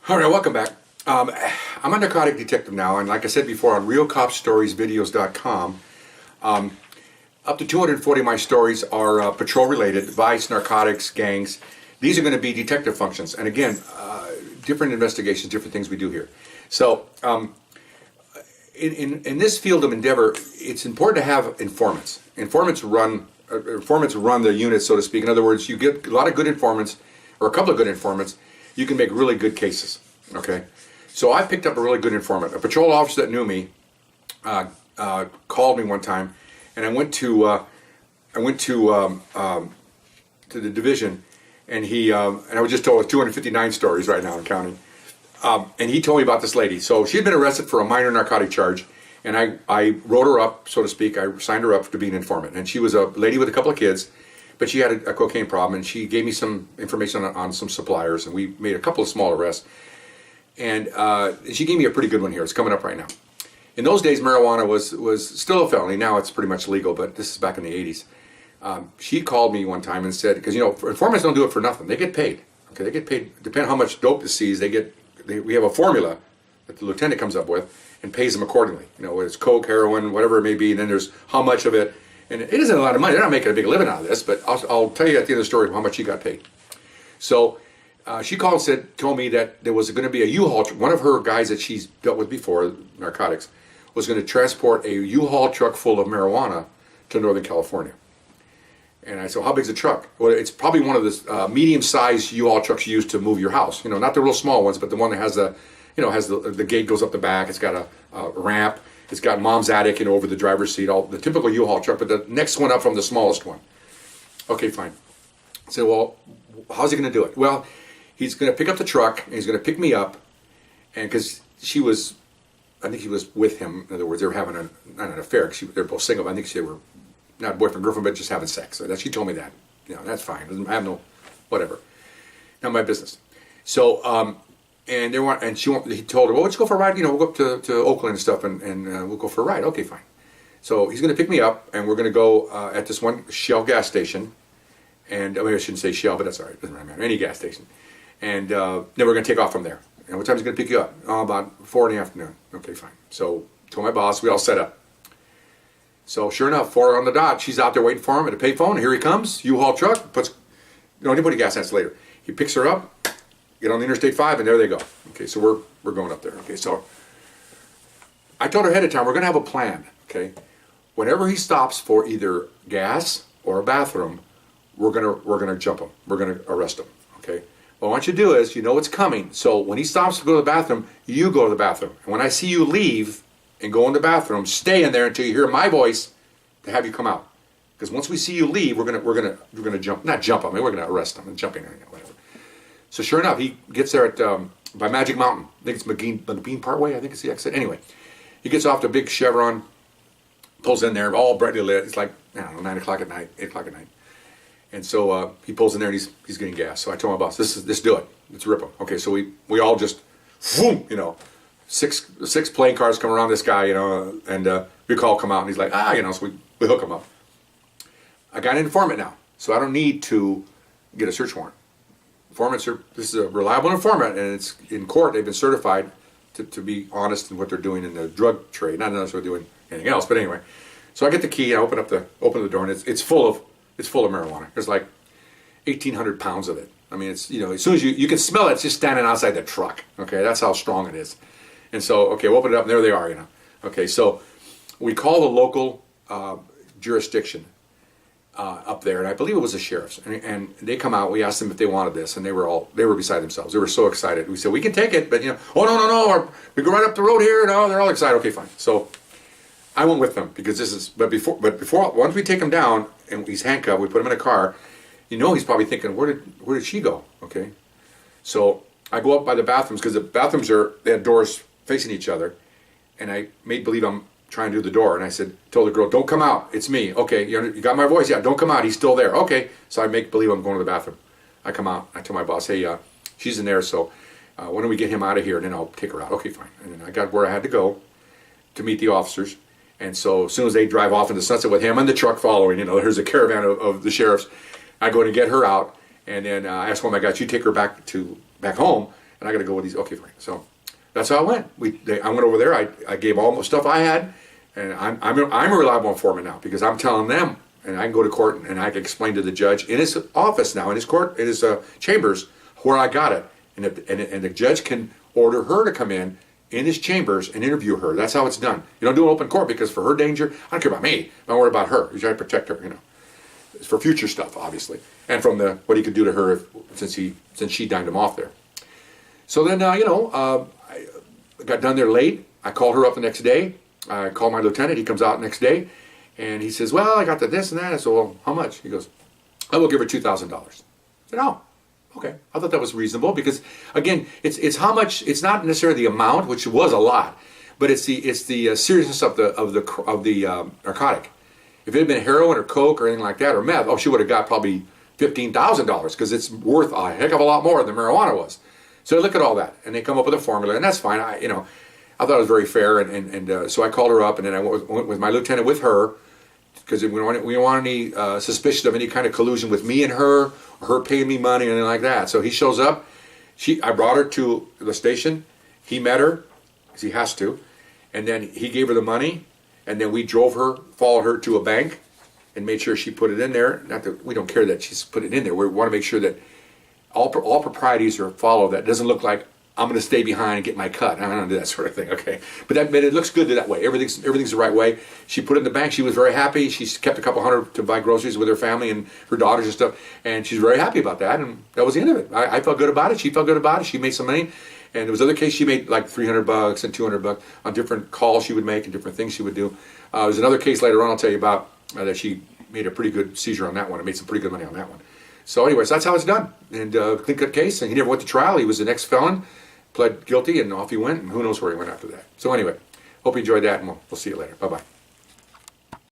All right, welcome back. I'm a narcotic detective now, and like I said before, on realcopstoriesvideos.com, up to 240 of my stories are patrol-related, vice, narcotics, gangs. These are going to be detective functions, and again, different investigations, different things we do here. So, in this field of endeavor, it's important to have informants. Informants run the unit, so to speak. In other words, you get a lot of good informants, or a couple of good informants, you can make really good cases. Okay, so I picked up a really good informant. A patrol officer that knew me called me one time, and I went to the division, and I was just told 259 stories right now and counting. And he told me about this lady. So she had been arrested for a minor narcotic charge, and I wrote her up, so to speak. I signed her up to be an informant, and she was a lady with a couple of kids, but she had a cocaine problem, and she gave me some information on some suppliers, and we made a couple of small arrests. And she gave me a pretty good one here. It's coming up right now. In those days, marijuana was still a felony. Now it's pretty much legal, but this is back in the 80s. She called me one time and said, because informants don't do it for nothing. They get paid. Okay, they get paid. Depending on how much dope is seized, we have a formula that the lieutenant comes up with and pays them accordingly. Whether it's coke, heroin, whatever it may be, and then there's how much of it. And it isn't a lot of money. They're not making a big living out of this, but I'll tell you at the end of the story how much she got paid. So she called and told me that there was going to be a U-Haul. One of her guys that she's dealt with before, narcotics, was going to transport a U-Haul truck full of marijuana to Northern California. And I said, how big's the truck? Well, it's probably one of the medium-sized U-Haul trucks you use to move your house. Not the real small ones, but the one that has the gate goes up the back. It's got a ramp. It's got mom's attic, over the driver's seat. All the typical U-Haul truck, but the next one up from the smallest one. Okay, fine. I said, well, how's he going to do it? Well, he's going to pick up the truck, and he's going to pick me up, and because I think she was with him. In other words, they were having not an affair. They're both single. But I think they were not boyfriend girlfriend, but just having sex. So she told me that. That's fine. I have no whatever. Not my business. So he told her, well, let's go for a ride. We'll go up to Oakland and stuff, and we'll go for a ride. Okay, fine. So he's going to pick me up, and we're going to go at this one Shell gas station. And maybe I shouldn't say Shell, but that's all right. It doesn't really matter. Any gas station. And then we're going to take off from there. And what time is he going to pick you up? About 4 in the afternoon. Okay, fine. So told my boss, we all set up. So sure enough, 4 on the dot. She's out there waiting for him at a payphone. Here he comes, U-Haul truck. Anybody gas tanks later. He picks her up, get on the Interstate 5, and there they go. Okay, so we're going up there. Okay, so I told her ahead of time, we're going to have a plan. Okay, whenever he stops for either gas or a bathroom, we're gonna jump him. We're gonna arrest him. Okay. What I want you to do is, it's coming. So when he stops to go to the bathroom, you go to the bathroom. And when I see you leave and go in the bathroom, stay in there until you hear my voice to have you come out. Because once we see you leave, we're gonna jump, not jump him. We're gonna arrest him and jumping whatever. So sure enough, he gets there at by Magic Mountain. I think it's McBean Parkway. I think it's the exit. Anyway, he gets off the big Chevron, pulls in there, all brightly lit. It's like 9 o'clock at night, 8 o'clock at night. And so he pulls in there and he's getting gas. So I told my boss, let's do it. Let's rip him. Okay, so we all just, whoom, six plane cars come around this guy, and we call come out, and he's like, so we hook him up. I got an informant now, so I don't need to get a search warrant. This is a reliable informant, and it's in court. They've been certified to be honest in what they're doing in the drug trade, not necessarily doing anything else, but anyway. So I get the key, and I open the door, and it's full of marijuana. There's like 1,800 pounds of it. I mean, it's, as soon as you can smell it, it's just standing outside the truck. Okay, that's how strong it is. And so, okay, we'll open it up, and there they are, Okay, so we call the local jurisdiction up there, and I believe it was the sheriff's. And they come out, we asked them if they wanted this, and they were beside themselves. They were so excited. We said, we can take it, but, oh, no, or we go right up the road here. No, they're all excited. Okay, fine. So I went with them because but before, once we take him down and he's handcuffed, we put him in a car, he's probably thinking, where did she go? Okay. So I go up by the bathrooms because the bathrooms they had doors facing each other, and I made believe I'm trying to do the door, and I told the girl, don't come out, it's me. Okay, you got my voice? Yeah, don't come out, he's still there. Okay, so I make believe I'm going to the bathroom. I come out, I tell my boss, hey, she's in there, so why don't we get him out of here, and then I'll take her out. Okay, fine. And then I got where I had to go to meet the officers. And so as soon as they drive off in the sunset with him and the truck following, there's a caravan of the sheriffs, I go to get her out, and then I ask one of my guys, you take her back home, and I got to go with these. Okay, fine. So that's how it went. I went over there. I gave all the stuff I had, and I'm a reliable informant now because I'm telling them, and I can go to court and I can explain to the judge in his office now, in his court, in his chambers, where I got it, and the judge can order her to come in his chambers and interview her. That's how it's done. You don't do an open court because for her danger, I don't care about me. I don't worry about her. You try to protect her, you know. It's for future stuff, obviously, and from what he could do to her since she dined him off there. So then, I got done there late. I called her up the next day. I called my lieutenant. He comes out the next day, and he says, "Well, I got the this and that." I said, "Well, how much?" He goes, "I will give her $2,000." I said, "Oh, okay." I thought that was reasonable because, again, it's how much. It's not necessarily the amount, which was a lot, but it's the seriousness of the narcotic. If it had been heroin or coke or anything like that or meth, she would have got probably $15,000 because it's worth a heck of a lot more than marijuana was. So they look at all that and they come up with a formula, and that's fine. I thought it was very fair, and so I called her up, and then I went with my lieutenant with her because we don't want any suspicion of any kind of collusion with me and her, or her paying me money or anything like that. So he shows up. I brought her to the station. He met her, because he has to, and then he gave her the money, and then we followed her to a bank, and made sure she put it in there. Not that we don't care that she's put it in there. We want to make sure that all proprieties are followed. That doesn't look like I'm going to stay behind and get my cut. I don't do that sort of thing, okay? But it looks good that way. Everything's the right way. She put it in the bank. She was very happy. She kept a couple hundred to buy groceries with her family and her daughters and stuff, and she's very happy about that, and that was the end of it. I felt good about it. She felt good about it. She made some money, and there was other case she made like $300 and $200 on different calls she would make and different things she would do. There's another case later on I'll tell you about that she made a pretty good seizure on that one and made some pretty good money on that one. So anyways, that's how it's done. And clean-cut case, and he never went to trial. He was an ex-felon, pled guilty, and off he went, and who knows where he went after that. So anyway, hope you enjoyed that, and we'll see you later. Bye-bye.